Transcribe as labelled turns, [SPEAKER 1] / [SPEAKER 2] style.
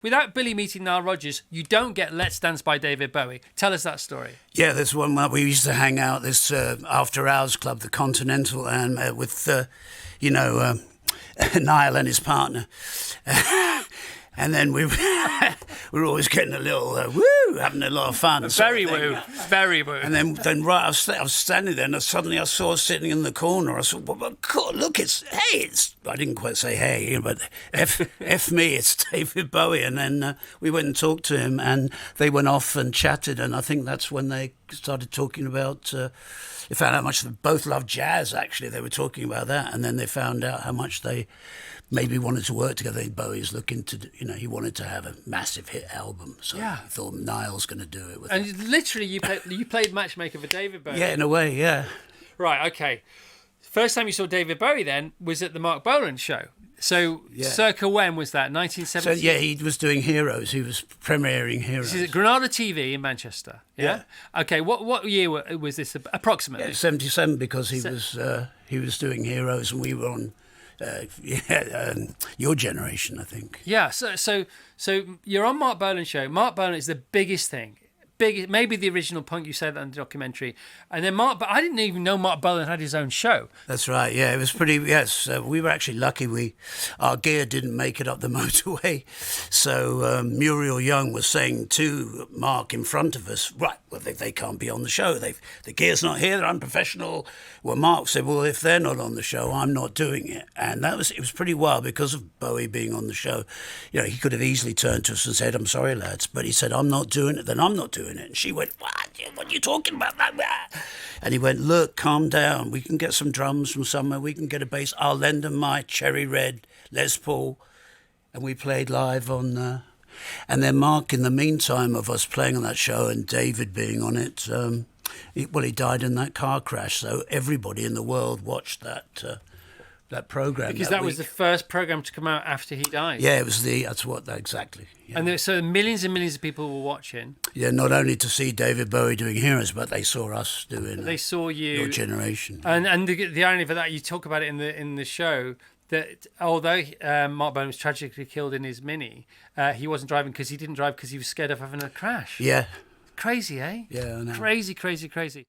[SPEAKER 1] Without Billy meeting Nile Rodgers, you don't get Let's Dance by David Bowie. Tell us that story.
[SPEAKER 2] Yeah, there's one where we used to hang out, this after hours club, the Continental, and with, Niall and his partner. And then we were always getting a little woo, having a lot of fun.
[SPEAKER 1] Very woo, very woo.
[SPEAKER 2] And then right, I was standing there, and suddenly I saw us sitting in the corner. I said, well, God, look, it's. I didn't quite say hey, but F me, it's David Bowie. And then we went and talked to him, and they went off and chatted, and I think that's when they started talking about. They found out how much they both loved jazz, actually. They were talking about that, and then they found out how much they maybe wanted to work together. Bowie's looking to, he wanted to have a massive hit album, so he thought Niall's going to do it with him.
[SPEAKER 1] Literally, you played matchmaker for David Bowie.
[SPEAKER 2] Yeah, in a way, yeah.
[SPEAKER 1] Right, okay. First time you saw David Bowie then was at the Marc Bolan show. So, circa when was that? 1970?
[SPEAKER 2] So, yeah, he was doing Heroes. He was premiering Heroes.
[SPEAKER 1] This is at Granada TV in Manchester. Yeah. Okay. What year was this approximately?
[SPEAKER 2] Yeah, 77, because he was doing Heroes, and we were on. Your generation, I think.
[SPEAKER 1] Yeah. So you're on Marc Bolan's show. Marc Bolan is the biggest thing. Maybe the original punk, you said that in the documentary. And then but I didn't even know Marc Bolan had his own show.
[SPEAKER 2] That's right, yeah. It was pretty, yes. We were actually lucky. Our gear didn't make it up the motorway. So Muriel Young was saying to Mark in front of us, right, well, they can't be on the show. The gear's not here, they're unprofessional. Well, Mark said, well, if they're not on the show, I'm not doing it. And it was pretty wild because of Bowie being on the show. He could have easily turned to us and said, I'm sorry, lads. But he said, I'm not doing it, then I'm not doing it. And she went, what are you talking about? And he went, look, calm down. We can get some drums from somewhere. We can get a bass. I'll lend them my cherry red Les Paul. And we played live on... and then Mark, in the meantime of us playing on that show and David being on it, he died in that car crash. So everybody in the world watched that program.
[SPEAKER 1] Because that was the first program to come out after he died.
[SPEAKER 2] Yeah, it was exactly. Yeah.
[SPEAKER 1] And so millions and millions of people were watching.
[SPEAKER 2] Yeah, not only to see David Bowie doing Heroes, but they saw us doing.
[SPEAKER 1] They saw you.
[SPEAKER 2] Your generation.
[SPEAKER 1] And the irony for that, you talk about it in the show, that although Marc Bolan was tragically killed in his Mini, he wasn't driving because he didn't drive because he was scared of having a crash.
[SPEAKER 2] Yeah.
[SPEAKER 1] Crazy, eh?
[SPEAKER 2] Yeah, I know.
[SPEAKER 1] Crazy, crazy, crazy.